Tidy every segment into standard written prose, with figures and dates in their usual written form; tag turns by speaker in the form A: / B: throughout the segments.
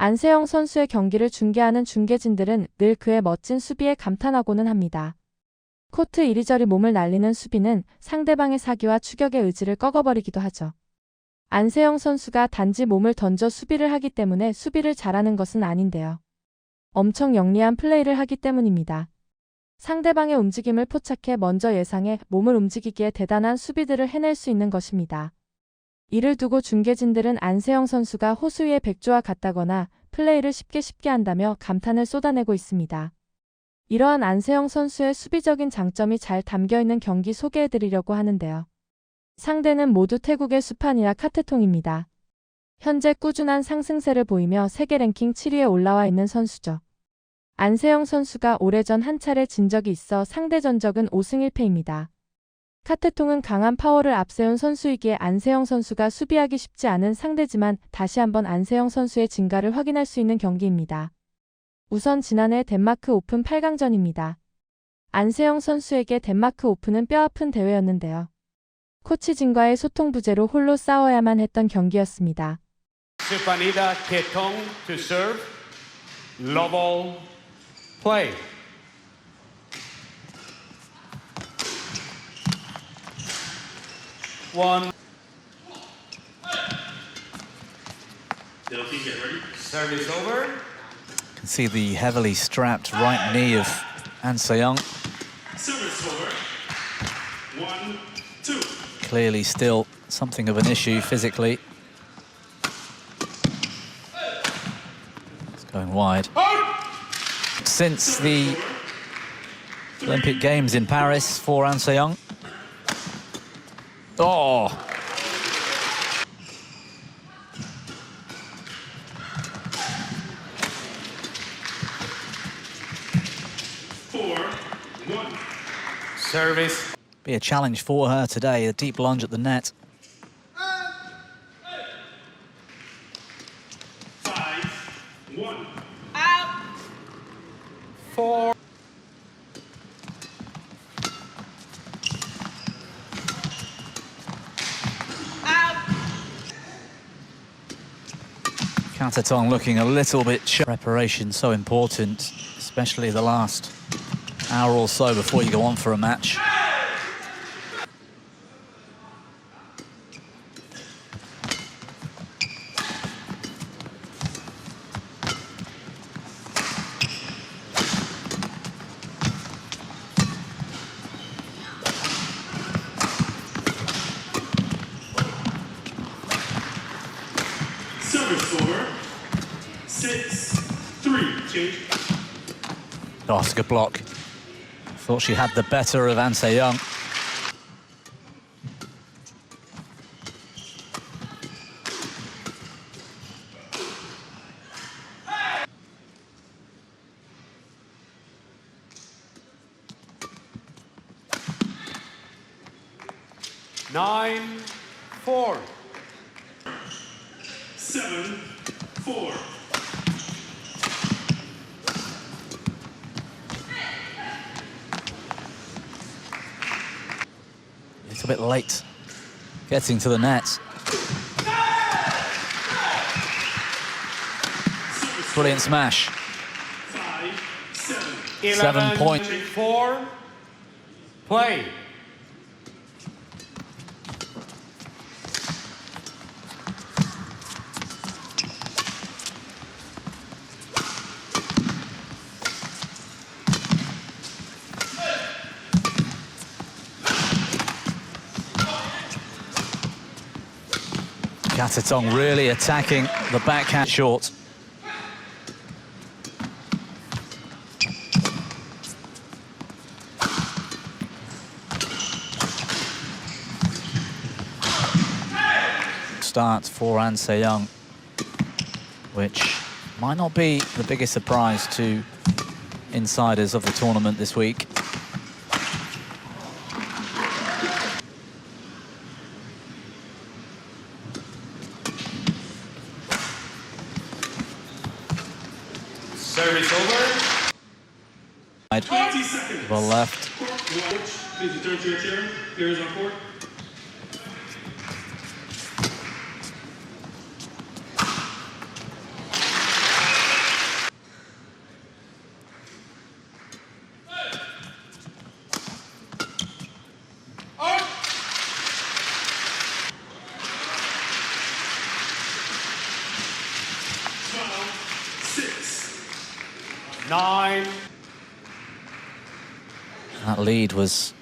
A: 안세영 선수의 경기를 중계하는 중계진들은 늘 그의 멋진 수비에 감탄하고는 합니다. 코트 이리저리 몸을 날리는 수비는 상대방의 사기와 추격의 의지를 꺾어버리기도 하죠. 안세영 선수가 단지 몸을 던져 수비를 하기 때문에 수비를 잘하는 것은 아닌데요. 엄청 영리한 플레이를 하기 때문입니다. 상대방의 움직임을 포착해 먼저 예상해 몸을 움직이기에 대단한 수비들을 해낼 수 있는 것입니다. 이를 두고 중계진들은 안세영 선수가 호수위의 백조와 같다거나 플레이를 쉽게 한다며 감탄을 쏟아내고 있습니다. 이러한 안세영 선수의 수비적인 장점이 잘 담겨있는 경기 소개해드리려고 하는데요. 상대는 모두 태국의 수판이나 카테통입니다. 현재 꾸준한 상승세를 보이며 세계 랭킹 7위에 올라와 있는 선수죠. 안세영 선수가 오래전 한 차례 진 적이 있어 상대 전적은 5승 1패입니다. 카테통은 강한 파워를 앞세운 선수이기에 안세영 선수가 수비하기 쉽지 않은 상대지만 다시 한번 안세영 선수의 진가를 확인할 수 있는 경기입니다. 우선 지난해 덴마크 오픈 8강전입니다. 안세영 선수에게 덴마크 오픈은 뼈아픈 대회였는데요. 코치진과의 소통 부재로 홀로 싸워야만 했던 경기였습니다.
B: Supanida Ketong to serve. Love all. Play. One. Delphi, get ready. Service over.
C: Can see the heavily strapped right knee of An Se-young.
B: Service over. 1, 2.
C: Clearly still something of an issue physically. It's going wide. Since the Olympic Games in Paris for An Se-young. Oh!
B: Service.
C: Be a challenge for her today, a deep lunge at the net.
B: 5-1. Out. 4. Out.
C: Katatong looking a little bit sharp. Preparation so important, especially the last hour or so before you go on for a match.
B: Service over. 6-3. Change.
C: Oh, it's a good block. Thought she had the better of An Se-young.
B: Nine, 4. 7-4.
C: A little bit late getting to the net. Brilliant smash.
B: 5-7.
C: 7 point.
B: 4. Play.
C: Katatong really attacking the backhand short. Start for An Se-young, which might not be the biggest surprise to insiders of the tournament this week.
B: Service over. 20 seconds.
C: Well left.
B: Please return to your chair. Players on court. 9.
C: That lead was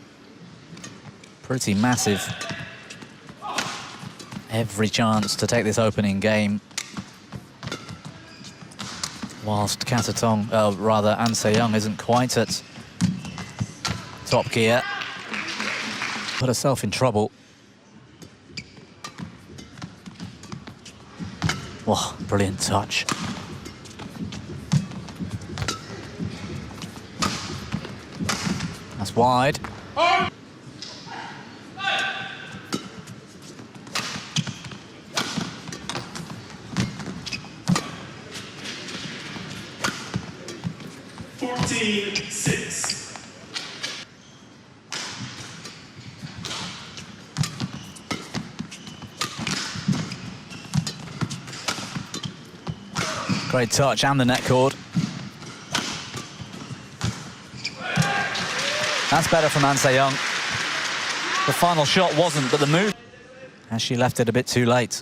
C: pretty massive. Every chance to take this opening game. Whilst Katatong, rather An Se-young, isn't quite at top gear. Put herself in trouble. Whoa, brilliant touch. That's wide.
B: Six.
C: Great touch and the net cord. That's better from An Se-young. The final shot wasn't, but the move, as she left it a bit too late.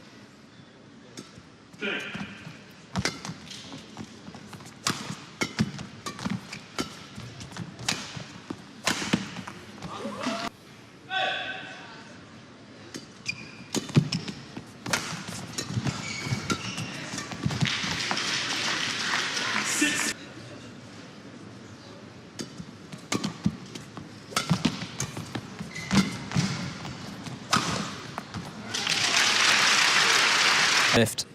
C: Lift.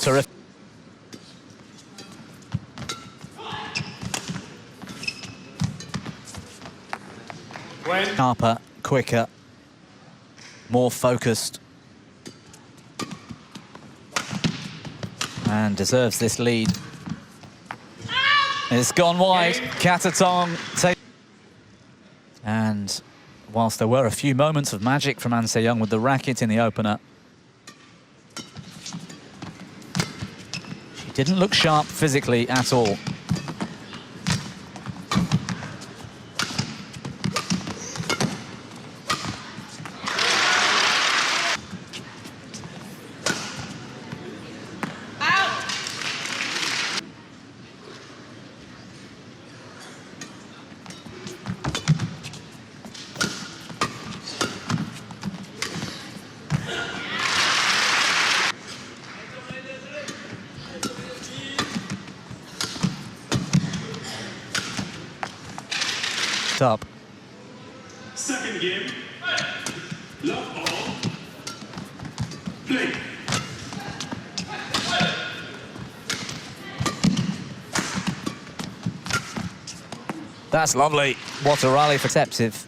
C: Terrific. Sharper, quicker, more focused. And deserves this lead. It's gone wide. Katatong take. And whilst there were a few moments of magic from An Se-young with the racket in the opener, she didn't look sharp physically at all. Up.
B: Second game. Love ball. Play.
C: That's lovely. What a rally for Sepsiv.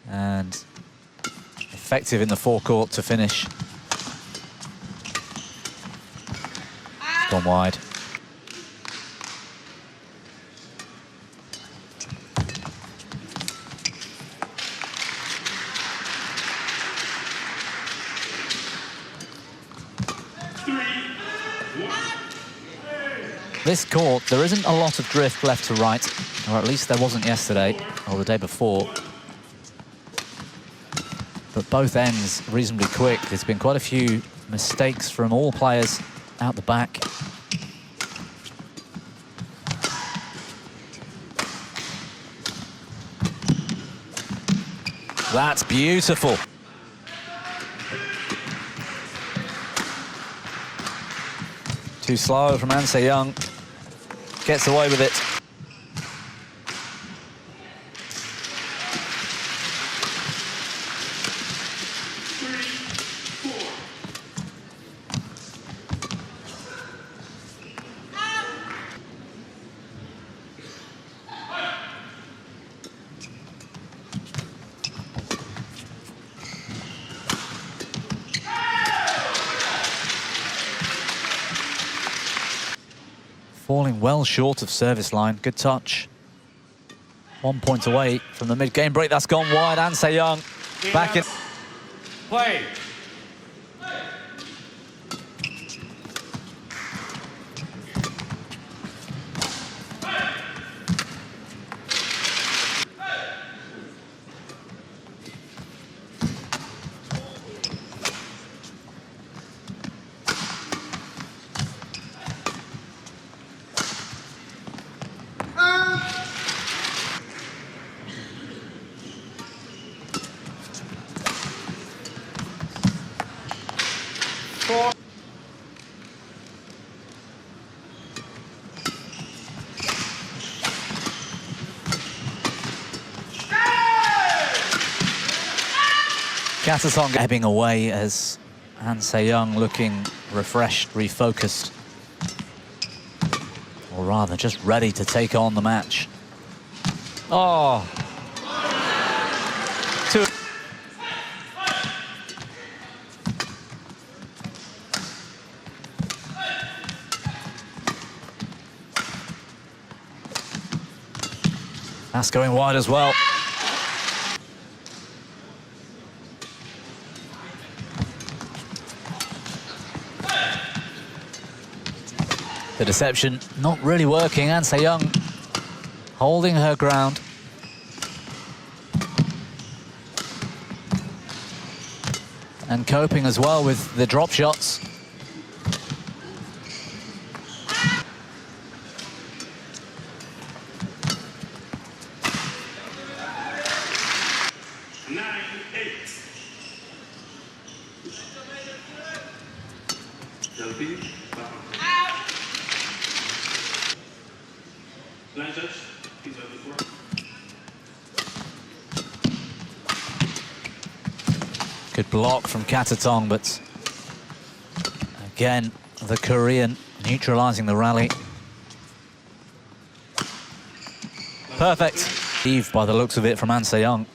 C: And effective in the forecourt to finish. It's gone wide. This court, there isn't a lot of drift left to right, or at least there wasn't yesterday or the day before. But both ends reasonably quick. There's been quite a few mistakes from all players out the back. That's beautiful. Too slow from An Se-young. Gets away with it. Falling well short of service line. Good touch. 1 point away from the mid-game break. That's gone wide. An Se-young back in.
B: Play.
D: 4.
C: Katasong ebbing away as Han Se-young looking refreshed, refocused. Or rather, just ready to take on the match. Oh. Two. That's going wide as well. The deception not really working. Han Se-young holding her ground. And coping as well with the drop shots. Good block from Katatong, but again, the Korean neutralizing the rally. Perfect. Eve by the looks of it from Han Se-young.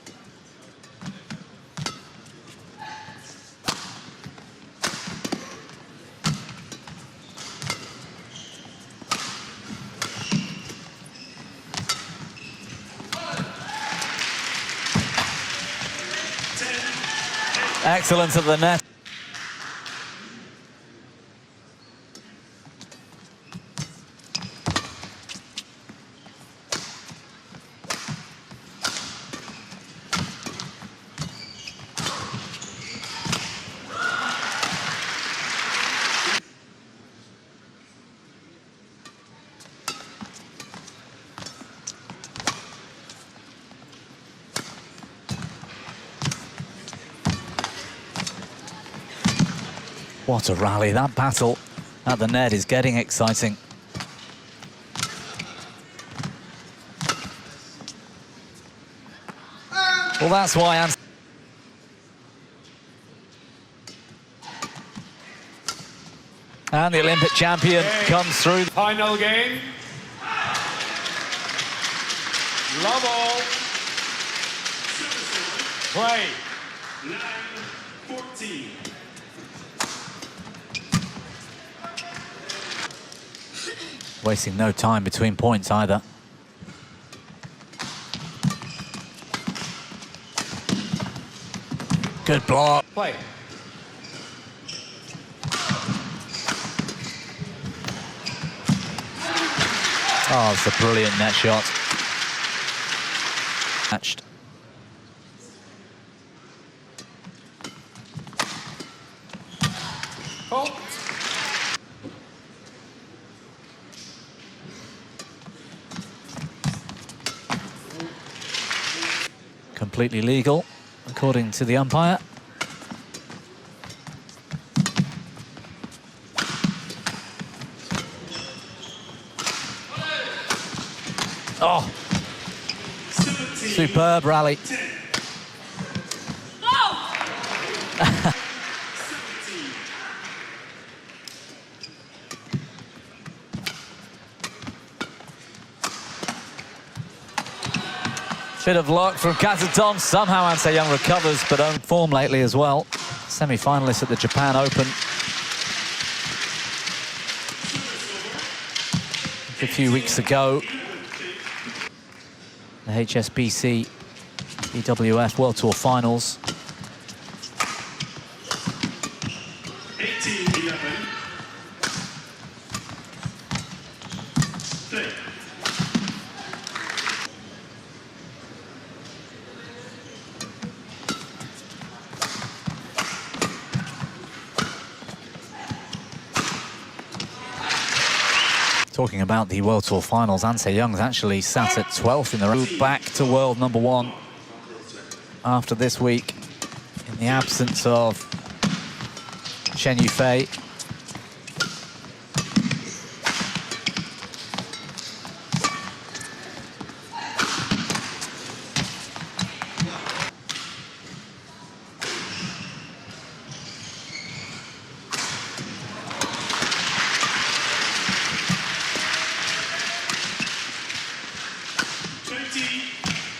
C: Excellent at the net. What a rally. That battle at the net is getting exciting. Well, that's why and the Olympic champion comes through.
D: Final game. Love all. Play.
B: 9-14.
C: Wasting no time between points either. Good block.
D: Play.
C: Oh, it's a brilliant net shot. Matched.
D: Oh.
C: Completely legal, according to the umpire. Oh, superb rally. Bit of luck from Katatong. Somehow Han Se-young recovers, but on form lately as well. Semi-finalist at the Japan Open. A few weeks ago, the HSBC BWF World Tour Finals.
B: 18-11. Play.
C: Talking about the World Tour Finals, Han Se-young's actually sat at 12th in the row, back to world #1 after this week, in the absence of Chen Yufei.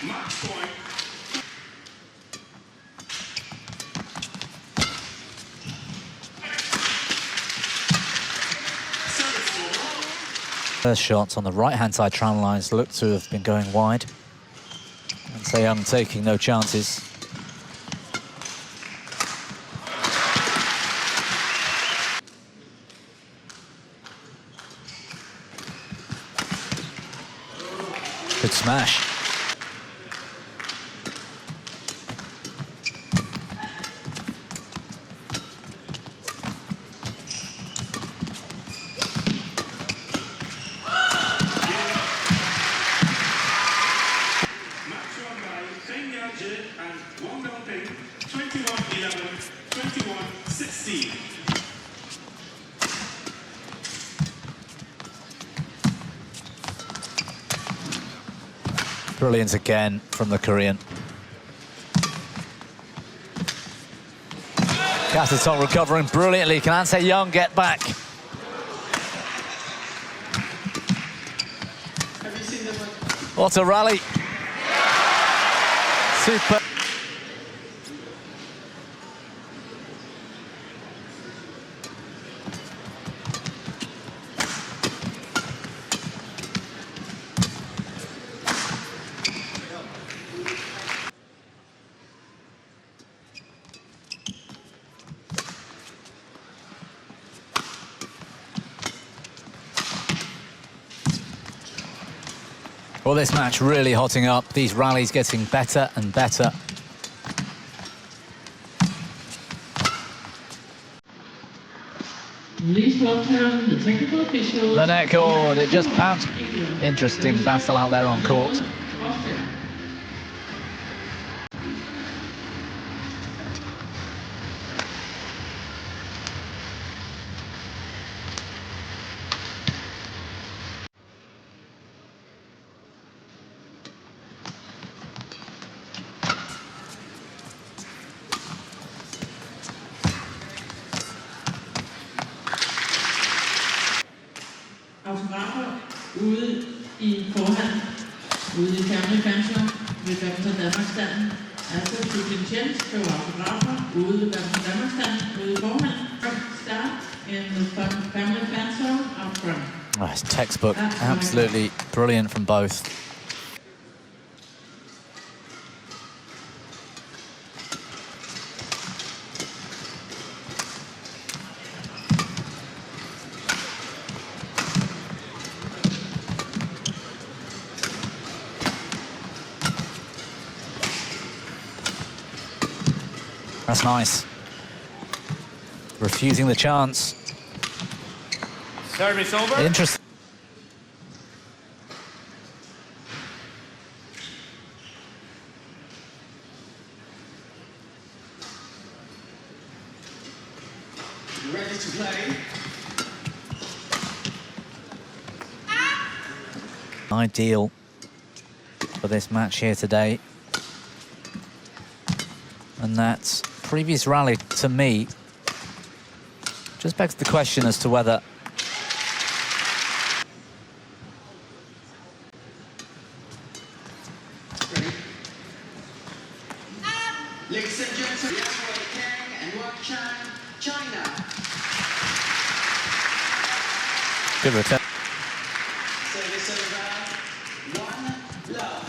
B: Match point. Service ball.
C: First shots on the right-hand side tram lines look to have been going wide. And Se-young taking no chances. Good smash.
B: Match won by Feng Yao-ji and Wang Dongping, 21-11, 21-16.
C: Brilliant again from the Korean. Katatong recovering brilliantly. Can Se-young get back? What a rally. Super. Well, this match really hotting up. These rallies getting better and better.
E: Please welcome the technical officials.
C: The net cord, it just bounced. Interesting battle out there on court.
E: Autografer ude i forhånd, ude i Family Fansler ved badminton Danmarksstanden. Altså Julian Jens skriver autografer ude ved badminton Danmarksstanden, ude i forhånd. Start in the Family Fansler up front.
C: Oh, it's textbook, absolutely brilliant from both. That's nice. Refusing the chance.
D: Service over.
C: Interesting.
B: Ready to play?
C: Ideal for this match here today. And that previous rally, to me, just begs the question as to whether
F: Ladies and gentlemen, Kang and Wang Chan, China.
C: good return.
F: Service over. One love.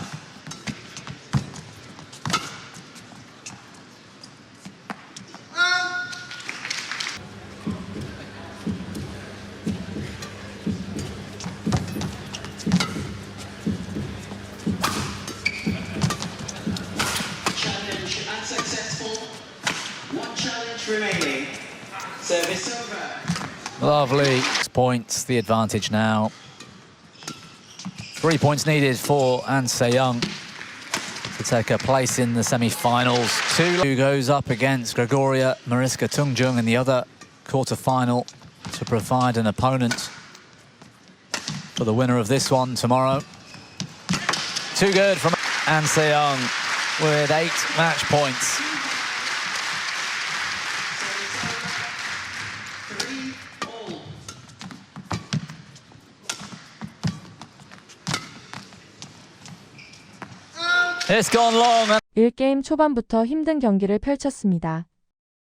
F: Challenge unsuccessful. One challenge remaining. Service over.
C: Lovely. 6 points, the advantage now. 3 points needed for Se-young to take a place in the semi-finals. Two goes up against Gregoria Mariska Tungjung, and the other quarter-final to provide an opponent for the winner of this one tomorrow. Too good from An Se-young with 8 match points. It's gone long.
A: 1게임 초반부터 힘든 경기를 펼쳤습니다.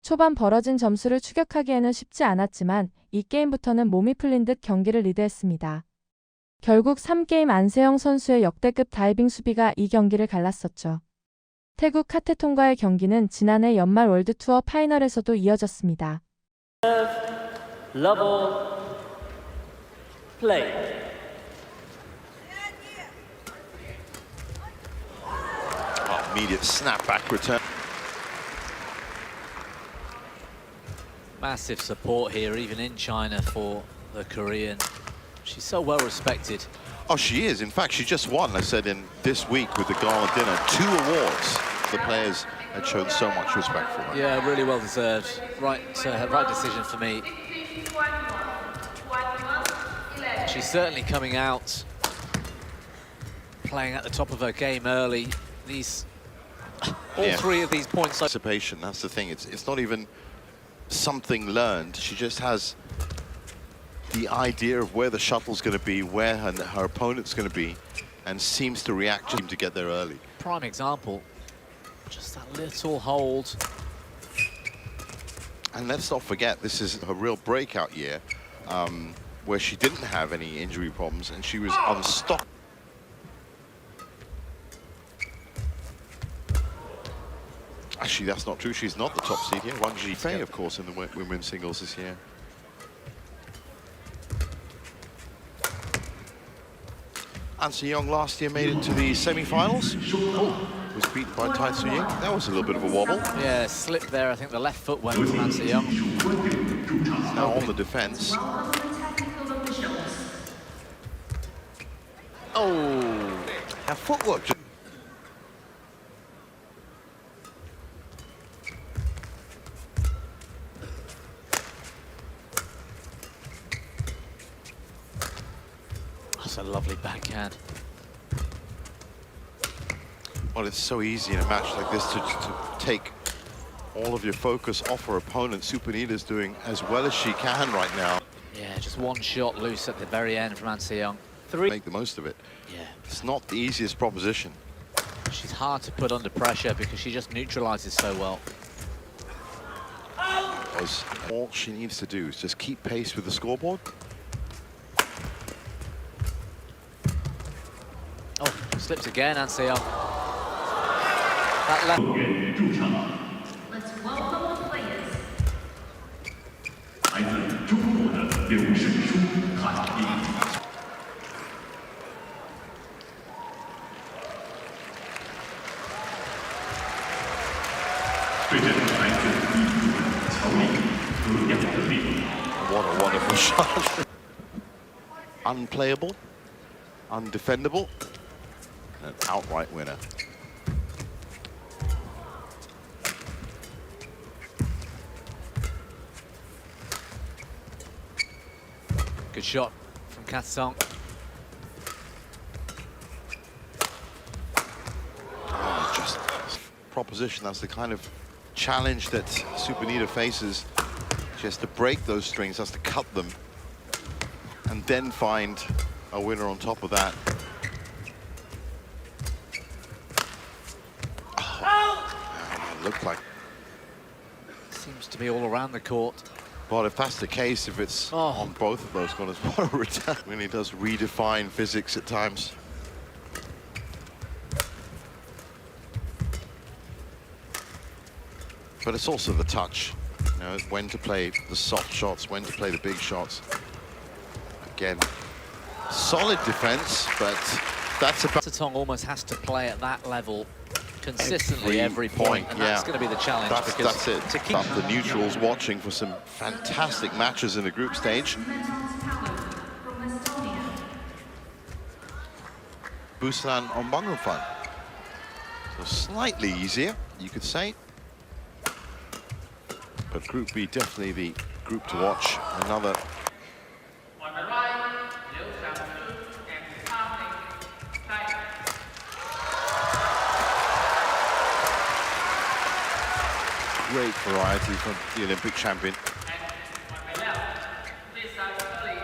A: 초반 벌어진 점수를 추격하기에는 쉽지 않았지만 2게임부터는 몸이 풀린 듯 경기를 리드했습니다. 결국 3게임 안세영 선수의 역대급 다이빙 수비가 이 경기를 갈랐었죠. 태국 카테톤과의 경기는 지난해 연말 월드투어 파이널에서도 이어졌습니다.
G: Level play.
H: Immediate snapback return.
C: Massive support here, even in China, for the Korean. She's so well respected.
H: Oh, she is. In fact, she just won, I said, in this week with the gala dinner, 2 awards. The players had shown so much respect for her.
C: Yeah, really well deserved. Right decision for me. She's certainly coming out, playing at the top of her game early. All 3 of these points.
H: Anticipation, that's the thing. It's not even something learned. She just has the idea of where the shuttle's going to be, where her opponent's going to be, and seems to react to get there early.
C: Prime example, just that little hold.
H: And let's not forget, this is her real breakout year, where she didn't have any injury problems and she was unstoppable. Actually, that's not true. She's not the top seed here. Wang Zhifei, of course, in the women's singles this year. An Se-young last year made it to the semi-finals. Was beaten by Tai Tzu-ying. That was a little bit of a wobble.
C: Yeah, slip there. I think the left foot went from An Se-young.
H: Now on the defense. Oh, her footwork.
C: That's a lovely backhand.
H: Well, it's so easy in a match like this to take all of your focus off her opponent. Supanita's doing as well as she can right now.
C: Yeah, just one shot loose at the very end from An Se-young. 3.
H: Make the most of it.
C: Yeah.
H: It's not the easiest proposition.
C: She's hard to put under pressure because she just neutralizes so well.
H: Because all she needs to do is just keep pace with the scoreboard.
C: Oh, slips again, An Se-young. That left.
I: Let's welcome the players.
B: 来自中国的刘胜书、韩英。对阵来自印度的乔丽和杨德利。
H: What a wonderful shot. Unplayable, undefendable, and an outright winner.
C: Good shot from Katsong.
H: Just proposition. That's the kind of challenge that Supanita faces. She has to break those strings, has to cut them, and then find a winner on top of that. Oh, it looked like.
C: Seems to be all around the court.
H: Well, if that's the case, if it's on both of those corners, what a return. When he does redefine physics at times. But it's also the touch. You know, when to play the soft shots, when to play the big shots. Again, solid defense, but that's about...
C: Tatong almost has to play at that level consistently every point, and that's going to be the challenge.
H: That's it.
C: To keep
H: the neutrals watching for some fantastic matches in the group stage. Busan Ombangufan. So slightly easier, you could say. But Group B definitely the group to watch. Another
I: On the right, Liu Xiaoyu and Carmen Tai.
H: great variety from the Olympic champion.
I: On the left, Lisa Curly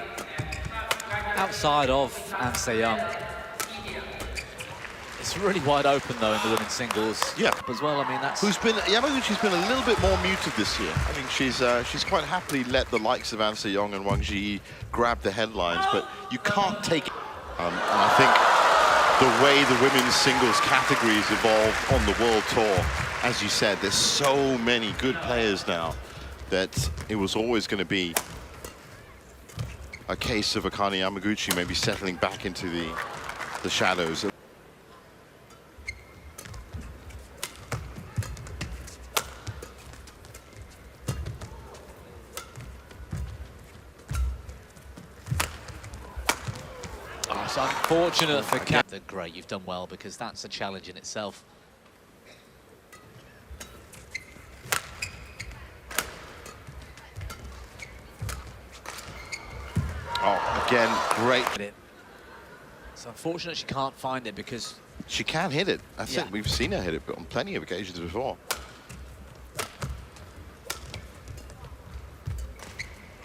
I: and
C: Outside of An Se-young, it's really wide open though in the women's singles.
H: Yeah.
C: As well, I mean that's.
H: Yamaguchi's been a little bit more muted this year. I mean, she's quite happily let the likes of An Se-young and Wang Zhiyi grab the headlines, but you can't take it. And I think the way the women's singles categories evolved on the World Tour, as you said, there's so many good players now that it was always going to be a case of Akane Yamaguchi maybe settling back into the shadows.
C: Oh, it's unfortunate for Kat. They're great, you've done well because that's a challenge in itself.
H: Oh, again, great.
C: It's unfortunate she can't find it because
H: She can hit it. That's
C: Yeah.
H: it. We've seen her hit it on plenty of occasions before.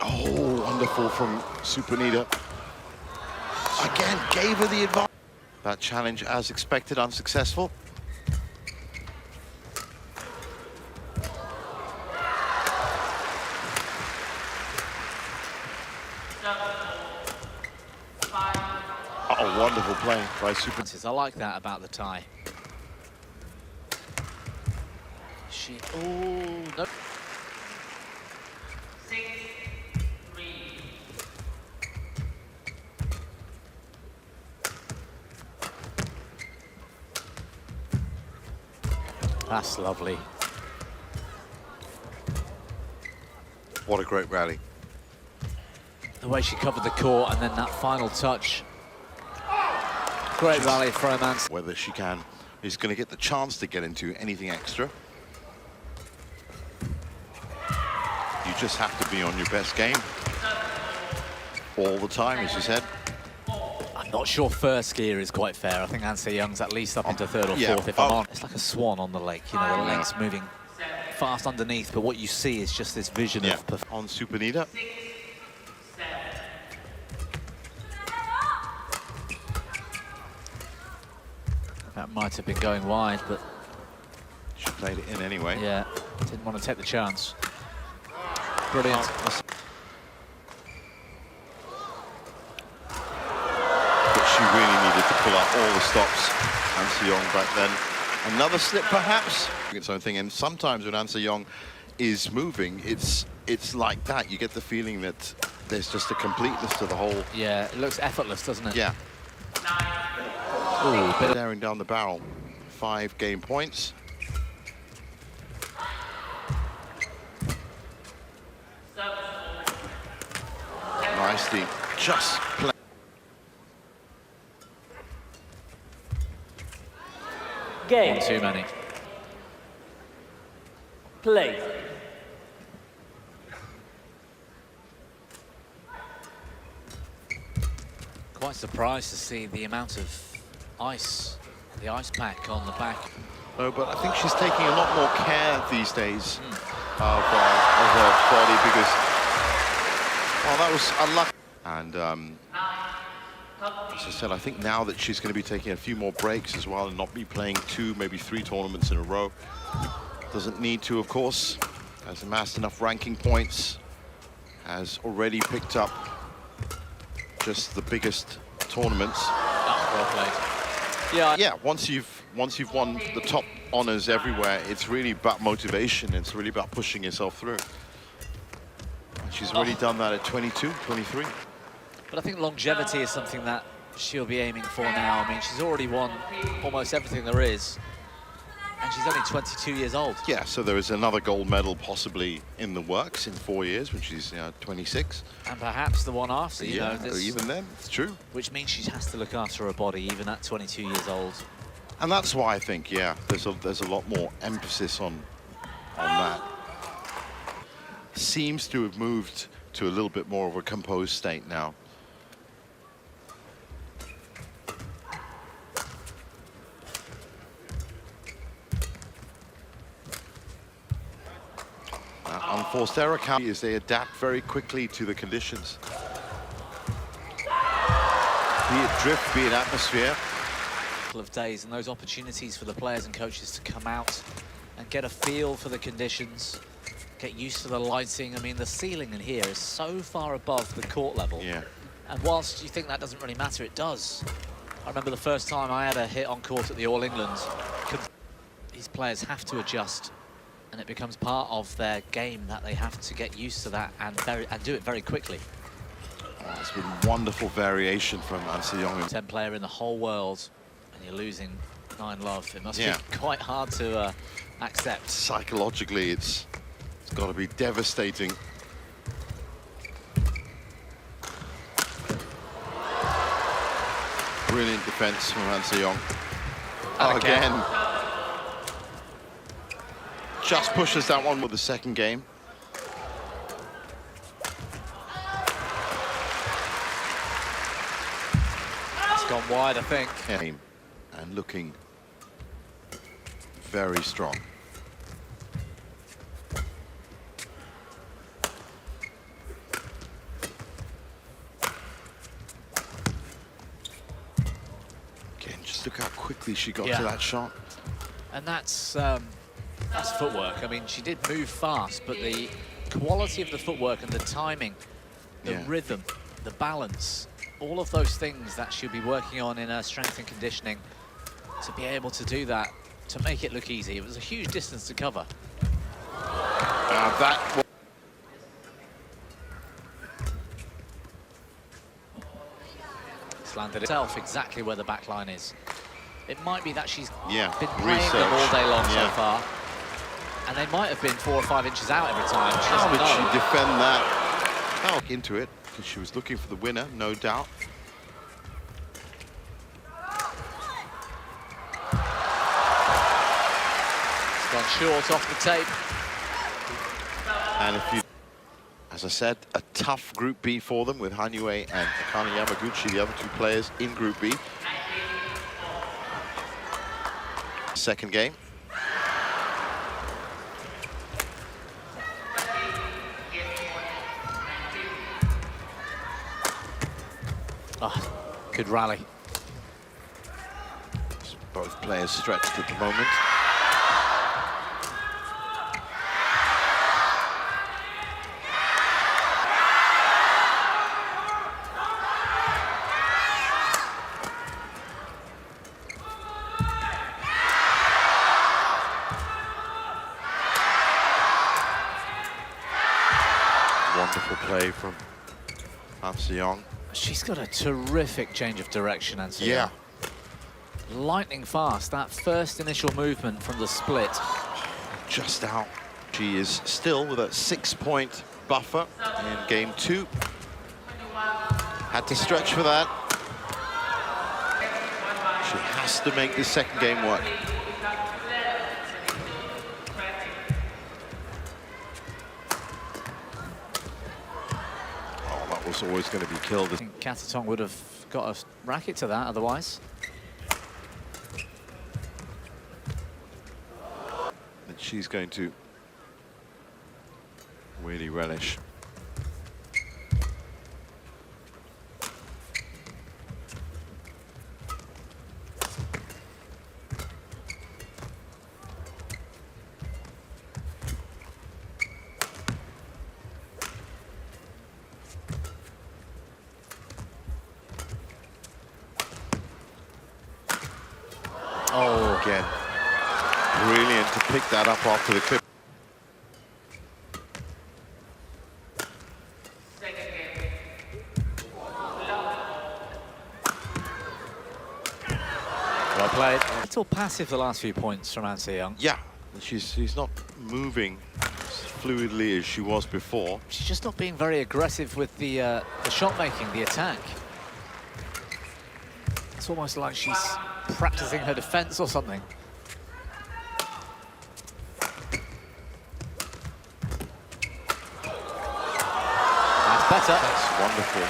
H: Oh, wonderful from Supanita. Again, gave her the advantage. That challenge, as expected, unsuccessful. Oh, wonderful play by Supanita.
C: I like that about the tie. No.
I: 6-3.
C: That's lovely.
H: What a great rally.
C: The way she covered the court and then that final touch. Great rally from Anse.
H: Whether she is going to get the chance to get into anything extra. You just have to be on your best game all the time, as you said.
C: I'm not sure first gear is quite fair. I think An Se-young's at least up into third or
H: Yeah.
C: fourth if I'm on. It's like a swan on the lake, you know, the lake's moving fast underneath, but what you see is just this vision
H: Yeah,
C: of
H: on Supanita.
C: that might have been going wide, but
H: She played it in anyway.
C: yeah, didn't want to take the chance. Brilliant.
H: But she really needed to pull out all the stops. An Se-young back then. Another slip, perhaps. Its own thing. And sometimes when An Se-young is moving, it's like that. You get the feeling that there's just a completeness to the whole.
C: Yeah, it looks effortless, doesn't it?
H: Yeah.
C: Ooh, bit of
H: Staring down the barrel. 5 game points. Nicely. Just play.
C: One too many.
G: Play.
C: Quite surprised to see the amount of ice, the ice pack on the back.
H: No, but I think she's taking a lot more care these days of her body because, well, that was unlucky. And as I said, I think now that she's going to be taking a few more breaks as well and not be playing 2, maybe 3 tournaments in a row. Doesn't need to, of course. Has amassed enough ranking points. Has already picked up just the biggest tournaments.
C: Well played. Yeah.
H: Yeah, once you've won the top honors everywhere, it's really about motivation. It's really about pushing yourself through. And she's already done that at 22, 23.
C: But I think longevity is something that she'll be aiming for now. I mean, she's already won almost everything there is. And she's only 22 years old.
H: Yeah, so there is another gold medal possibly in the works in 4 years, when she's 26.
C: And perhaps the one after, you know.
H: Or even then, it's true.
C: Which means she has to look after her body, even at 22 years old.
H: And that's why I think, yeah, there's a lot more emphasis on that. seems to have moved to a little bit more of a composed state now. Unforced error count as they adapt very quickly to the conditions. Be it drift, be it atmosphere.
C: Couple of days and those opportunities for the players and coaches to come out and get a feel for the conditions, get used to the lighting. I mean, the ceiling in here is so far above the court level.
H: Yeah.
C: And whilst you think that doesn't really matter, it does. I remember the first time I had a hit on court at the All England. These players have to adjust, and it becomes part of their game that they have to get used to that and do it very quickly.
H: Oh, it's been wonderful variation from An Se-young.
C: 10 player in the whole world, and you're losing 9-love. It must
H: Yeah.
C: be quite hard to accept.
H: Psychologically, it's got to be devastating. Brilliant defense from An Se-young. Again. Just pushes that one with the second game.
C: It's gone wide, I think.
H: Game and looking very strong. Again, just look how quickly she got to that shot.
C: And that's footwork. I mean, she did move fast, but the quality of the footwork and the timing, the rhythm, the balance, all of those things that she'll be working on in her strength and conditioning, to be able to do that, to make it look easy. It was a huge distance to cover. It's landed itself exactly where the back line is. It might be that she's been playing them all day long so far, and they might have been 4 or 5 inches out every time.
H: How did she defend that? Oh, into it, because she was looking for the winner, no doubt.
C: It's gone short off the tape.
H: And if you, as I said, a tough Group B for them with Hanue and Akane Yamaguchi, the other 2 players in Group B. Second game.
C: Oh, good rally.
H: Both players stretched at the moment. Wonderful play from An Se-young.
C: She's got a terrific change of direction, An Se-young. Lightning fast, that first initial movement from the split.
H: Just out. She is still with a 6-point buffer in game 2. Had to stretch for that. She has to make the second game work. Oh, that was always going to be killed.
C: I think Katatong would have got a racket to that otherwise.
H: And she's going to really relish. Oh, again. Brilliant to pick that up after the clip.
C: Well played. A little passive the last few points from An Se-young.
H: Yeah, she's not moving as fluidly as she was before.
C: She's just not being very aggressive with the shot making, the attack. It's almost like she's practicing her defense or something. better.
H: That's wonderful.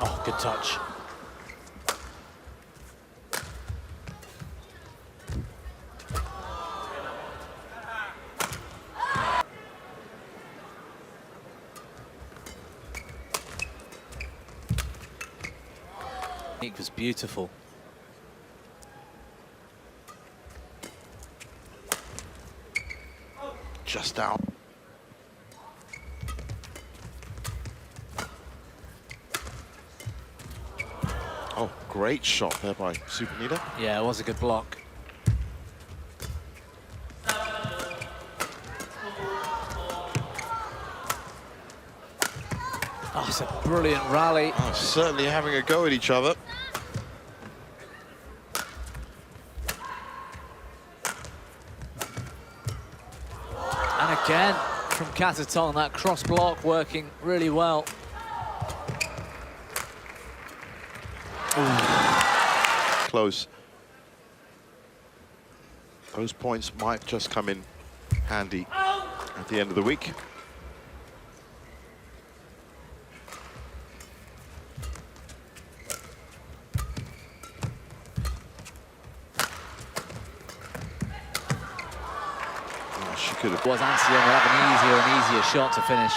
C: Oh, good touch. It was beautiful.
H: Just out. Oh, great shot there by Supanita.
C: Yeah, it was a good block. Oh, it's a brilliant rally.
H: Oh, certainly having a go at each other.
C: And again, from Cataton, that cross block working really well.
H: Close. Those points might just come in handy at the end of the week. Oh, she could have.
C: Was Anseong will have an easier and easier shot to finish.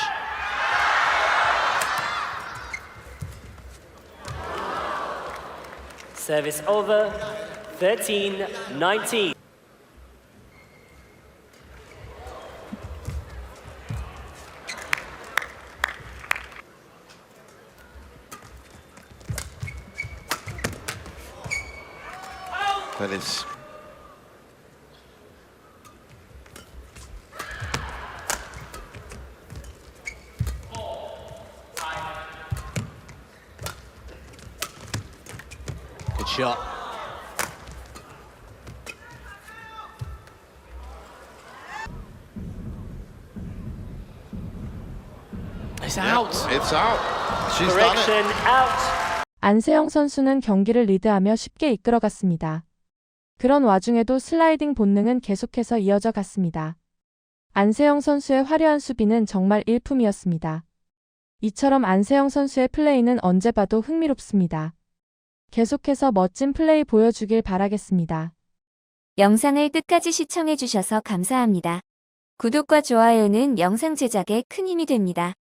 G: Service over, 13-19.
H: That is.
C: Good shot. It's out.
H: It's out. She's done it.
G: Correction out.
A: 안세영 선수는 경기를 리드하며 쉽게 이끌어갔습니다. 그런 와중에도 슬라이딩 본능은 계속해서 이어져 갔습니다. 안세영 선수의 화려한 수비는 정말 일품이었습니다. 이처럼 안세영 선수의 플레이는 언제 봐도 흥미롭습니다. 계속해서 멋진 플레이 보여주길 바라겠습니다.
J: 영상을 끝까지 시청해주셔서 감사합니다. 구독과 좋아요는 영상 제작에 큰 힘이 됩니다.